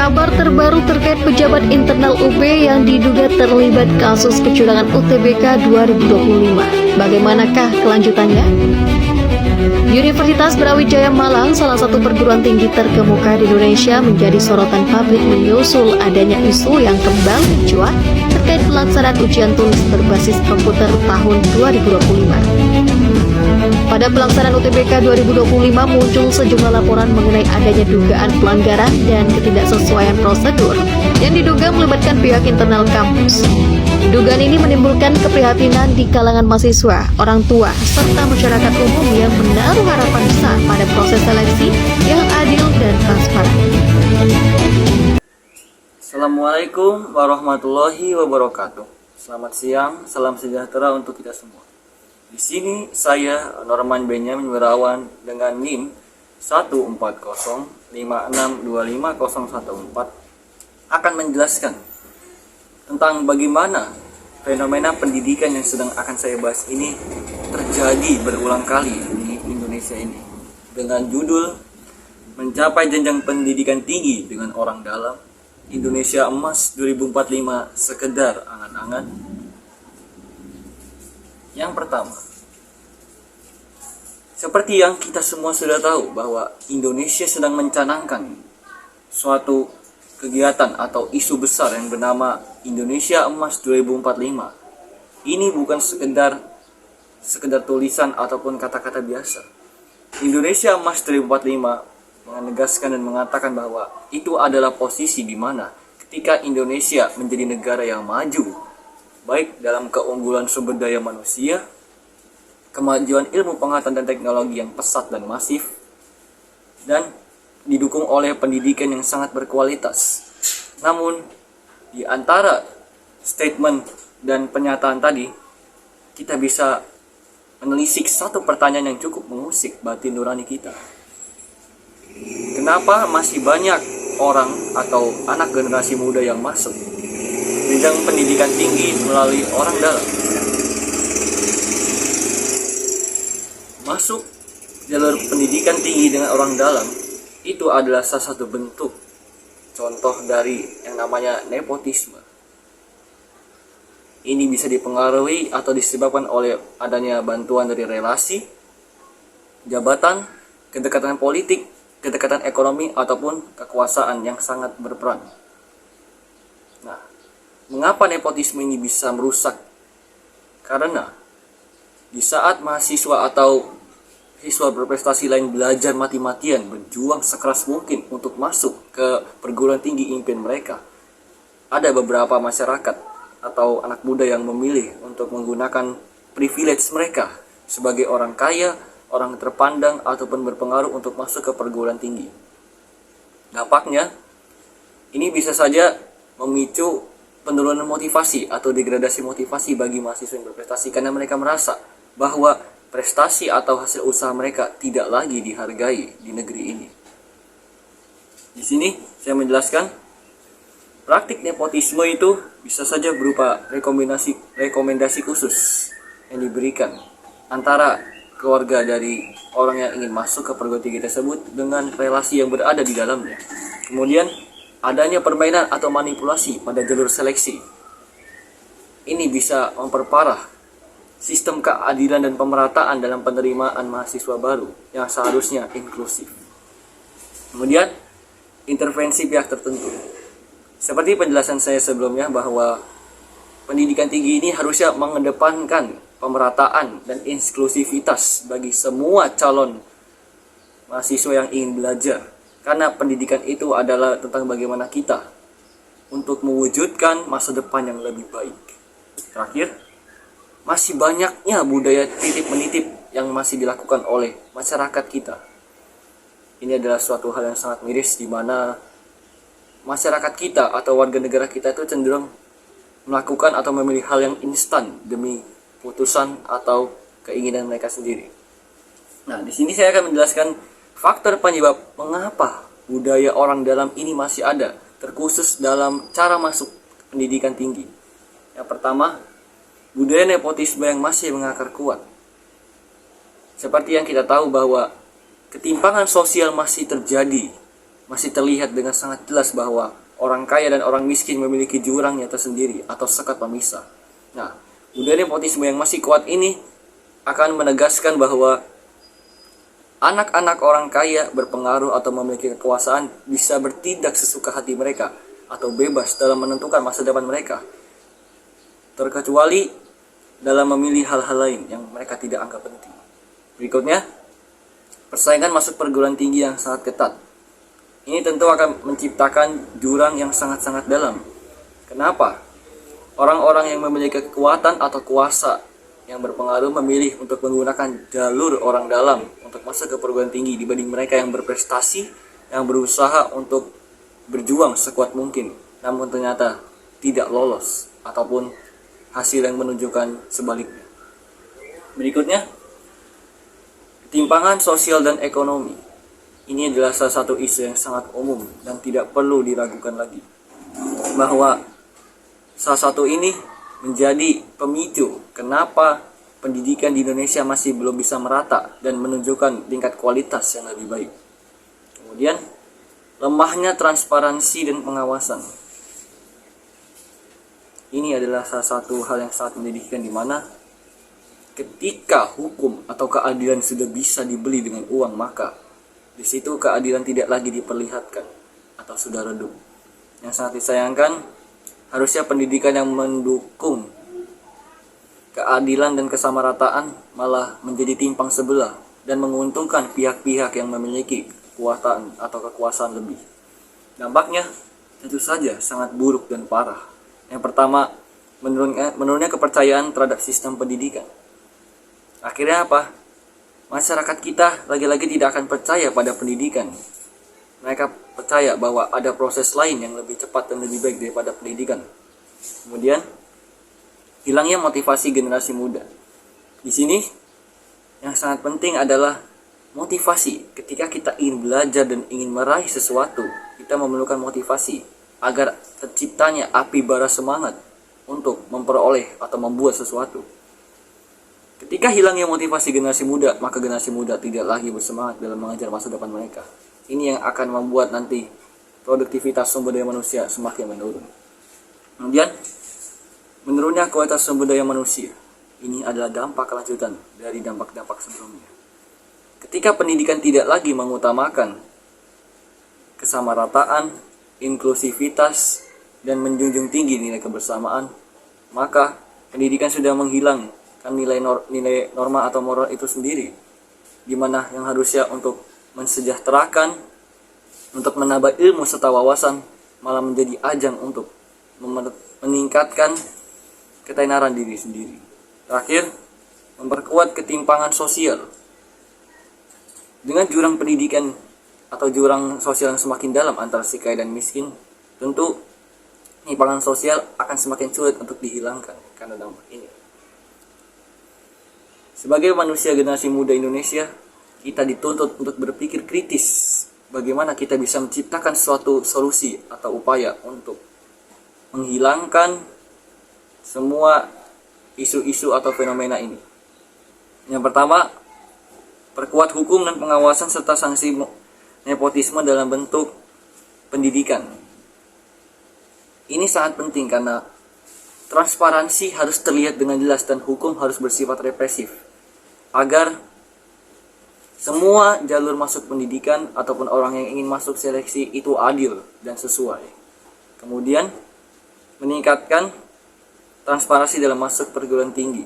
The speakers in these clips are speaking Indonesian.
Kabar terbaru terkait pejabat internal UB yang diduga terlibat kasus kecurangan UTBK 2025. Bagaimanakah kelanjutannya? Universitas Brawijaya Malang, salah satu perguruan tinggi terkemuka di Indonesia, menjadi sorotan publik menyusul adanya isu yang kembali mencuat terkait pelaksanaan ujian tulis berbasis komputer tahun 2025. Pada pelaksanaan UTBK 2025 muncul sejumlah laporan mengenai adanya dugaan pelanggaran dan ketidaksesuaian prosedur yang diduga melibatkan pihak internal kampus. Dugaan ini menimbulkan keprihatinan di kalangan mahasiswa, orang tua, serta masyarakat umum yang menaruh harapan besar pada proses seleksi yang adil dan transparan. Assalamualaikum warahmatullahi wabarakatuh. Selamat siang, salam sejahtera untuk kita semua. Di sini saya Norman Benyamin Wirawan dengan NIM 14056255014 akan menjelaskan tentang bagaimana fenomena pendidikan yang sedang akan saya bahas ini terjadi berulang kali di Indonesia ini, dengan judul Mencapai Jenjang Pendidikan Tinggi dengan Orang Dalam, Indonesia Emas 2045 Sekedar Angan-angan. Yang pertama, seperti yang kita semua sudah tahu bahwa Indonesia sedang mencanangkan suatu kegiatan atau isu besar yang bernama Indonesia Emas 2045. Ini bukan sekedar tulisan ataupun kata-kata biasa. Indonesia Emas 2045 menegaskan dan mengatakan bahwa itu adalah posisi di mana ketika Indonesia menjadi negara yang maju, baik dalam keunggulan sumber daya manusia, kemajuan ilmu pengetahuan dan teknologi yang pesat dan masif, dan didukung oleh pendidikan yang sangat berkualitas. Namun, di antara statement dan pernyataan tadi, kita bisa menelisik satu pertanyaan yang cukup mengusik batin nurani kita. Kenapa masih banyak orang atau anak generasi muda yang masuk jenjang pendidikan tinggi melalui orang dalam? Masuk jalur pendidikan tinggi dengan orang dalam itu adalah salah satu bentuk contoh dari yang namanya nepotisme. Ini bisa dipengaruhi atau disebabkan oleh adanya bantuan dari relasi, jabatan, kedekatan politik, kedekatan ekonomi, ataupun kekuasaan yang sangat berperan. Nah, mengapa nepotisme ini bisa merusak? Karena di saat mahasiswa atau siswa berprestasi lain belajar mati-matian, berjuang sekeras mungkin untuk masuk ke perguruan tinggi impian mereka, ada beberapa masyarakat atau anak muda yang memilih untuk menggunakan privilege mereka sebagai orang kaya, orang terpandang, ataupun berpengaruh untuk masuk ke perguruan tinggi. Dampaknya, ini bisa saja memicu penurunan motivasi atau degradasi motivasi bagi mahasiswa yang berprestasi karena mereka merasa bahwa prestasi atau hasil usaha mereka tidak lagi dihargai di negeri ini. Di sini saya menjelaskan praktik nepotisme itu bisa saja berupa rekomendasi khusus yang diberikan antara keluarga dari orang yang ingin masuk ke perguruan tinggi tersebut dengan relasi yang berada di dalamnya. Kemudian adanya permainan atau manipulasi pada jalur seleksi. Ini bisa memperparah sistem keadilan dan pemerataan dalam penerimaan mahasiswa baru yang seharusnya inklusif. Kemudian, intervensi pihak tertentu. Seperti penjelasan saya sebelumnya bahwa pendidikan tinggi ini harusnya mengedepankan pemerataan dan inklusivitas bagi semua calon mahasiswa yang ingin belajar. Karena pendidikan itu adalah tentang bagaimana kita untuk mewujudkan masa depan yang lebih baik. Terakhir, masih banyaknya budaya titip-menitip yang masih dilakukan oleh masyarakat kita. Ini adalah suatu hal yang sangat miris di mana masyarakat kita atau warga negara kita itu cenderung melakukan atau memilih hal yang instan demi putusan atau keinginan mereka sendiri. Nah, di sini saya akan menjelaskan faktor penyebab mengapa budaya orang dalam ini masih ada, terkhusus dalam cara masuk pendidikan tinggi. Yang pertama, budaya nepotisme yang masih mengakar kuat. Seperti yang kita tahu bahwa ketimpangan sosial masih terjadi masih terlihat dengan sangat jelas bahwa orang kaya dan orang miskin memiliki jurangnya tersendiri atau sekat pemisah. Nah, budaya nepotisme yang masih kuat ini akan menegaskan bahwa anak-anak orang kaya berpengaruh atau memiliki kekuasaan bisa bertindak sesuka hati mereka atau bebas dalam menentukan masa depan mereka, terkecuali dalam memilih hal-hal lain yang mereka tidak anggap penting. Berikutnya, persaingan masuk perguruan tinggi yang sangat ketat. Ini tentu akan menciptakan jurang yang sangat-sangat dalam. Kenapa? Orang-orang yang memiliki kekuatan atau kuasa yang berpengaruh memilih untuk menggunakan jalur orang dalam untuk masuk ke perguruan tinggi dibanding mereka yang berprestasi, yang berusaha untuk berjuang sekuat mungkin, namun ternyata tidak lolos ataupun hasil yang menunjukkan sebaliknya. Berikutnya, ketimpangan sosial dan ekonomi. Ini adalah salah satu isu yang sangat umum dan tidak perlu diragukan lagi, bahwa salah satu ini menjadi pemicu kenapa pendidikan di Indonesia masih belum bisa merata dan menunjukkan tingkat kualitas yang lebih baik. Kemudian, lemahnya transparansi dan pengawasan. Ini adalah salah satu hal yang sangat menyedihkan, di mana ketika hukum atau keadilan sudah bisa dibeli dengan uang, maka di situ keadilan tidak lagi diperlihatkan atau sudah redup. Yang sangat disayangkan, harusnya pendidikan yang mendukung keadilan dan kesamarataan malah menjadi timpang sebelah dan menguntungkan pihak-pihak yang memiliki kekuatan atau kekuasaan lebih. Dampaknya tentu saja sangat buruk dan parah. Yang pertama, menurunnya kepercayaan terhadap sistem pendidikan. Akhirnya apa? Masyarakat kita lagi-lagi tidak akan percaya pada pendidikan. Mereka percaya bahwa ada proses lain yang lebih cepat dan lebih baik daripada pendidikan. Kemudian, hilangnya motivasi generasi muda. Di sini, yang sangat penting adalah motivasi. Ketika kita ingin belajar dan ingin meraih sesuatu, kita memerlukan motivasi agar terciptanya api bara semangat untuk memperoleh atau membuat sesuatu. Ketika hilangnya motivasi generasi muda, maka generasi muda tidak lagi bersemangat dalam mengejar masa depan mereka. Ini yang akan membuat nanti produktivitas sumber daya manusia semakin menurun. Kemudian, menurunnya kualitas sumber daya manusia. Ini adalah dampak lanjutan dari dampak-dampak sebelumnya. Ketika pendidikan tidak lagi mengutamakan kesamarataan, inklusivitas, dan menjunjung tinggi nilai kebersamaan, maka pendidikan sudah menghilangkan nilai norma atau moral itu sendiri, di mana yang harusnya untuk mensejahterakan, untuk menambah ilmu serta wawasan, malah menjadi ajang untuk meningkatkan ketenaran diri sendiri. Terakhir, memperkuat ketimpangan sosial. Dengan jurang pendidikan atau jurang sosial yang semakin dalam antara si kaya dan miskin, tentu ketimpangan sosial akan semakin sulit untuk dihilangkan karena dampak ini. Sebagai manusia generasi muda Indonesia, kita dituntut untuk berpikir kritis bagaimana kita bisa menciptakan suatu solusi atau upaya untuk menghilangkan semua isu-isu atau fenomena ini. Yang pertama, perkuat hukum dan pengawasan serta sanksi nepotisme dalam bentuk pendidikan. Ini sangat penting karena transparansi harus terlihat dengan jelas dan hukum harus bersifat represif, agar semua jalur masuk pendidikan ataupun orang yang ingin masuk seleksi itu adil dan sesuai. Kemudian, meningkatkan transparansi dalam masuk perguruan tinggi,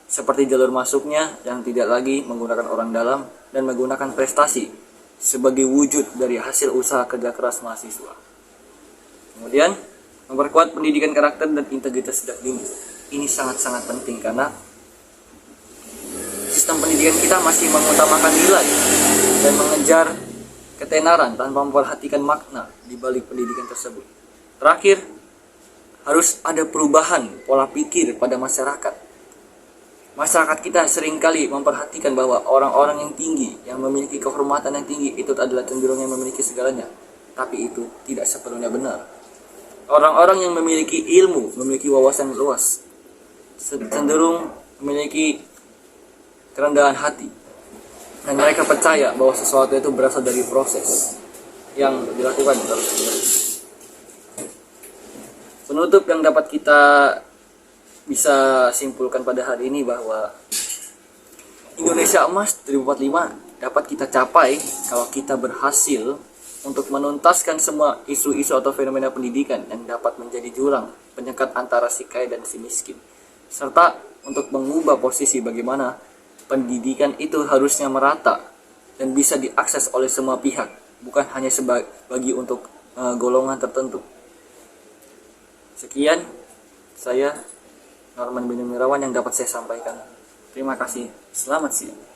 seperti jalur masuknya yang tidak lagi menggunakan orang dalam dan menggunakan prestasi sebagai wujud dari hasil usaha kerja keras mahasiswa. Kemudian, memperkuat pendidikan karakter dan integritas sejak dini. Ini sangat-sangat penting karena sistem pendidikan kita masih mengutamakan nilai dan mengejar ketenaran tanpa memperhatikan makna di balik pendidikan tersebut. Terakhir, harus ada perubahan pola pikir pada masyarakat. Masyarakat kita seringkali memperhatikan bahwa orang-orang yang tinggi, yang memiliki kehormatan yang tinggi, itu adalah cenderung yang memiliki segalanya. Tapi itu tidak sepenuhnya benar. Orang-orang yang memiliki ilmu, memiliki wawasan luas, cenderung memiliki kerendahan hati. Dan mereka percaya bahwa sesuatu itu berasal dari proses. yang dilakukan terus. Penutup yang dapat kita bisa simpulkan pada hari ini bahwa Indonesia Emas 2045 dapat kita capai kalau kita berhasil untuk menuntaskan semua isu-isu atau fenomena pendidikan yang dapat menjadi jurang penyekat antara si kaya dan si miskin, serta untuk mengubah posisi bagaimana pendidikan itu harusnya merata dan bisa diakses oleh semua pihak, bukan hanya bagi untuk golongan tertentu. Sekian saya Norman Benumirawan yang dapat saya sampaikan. Terima kasih. Selamat siang.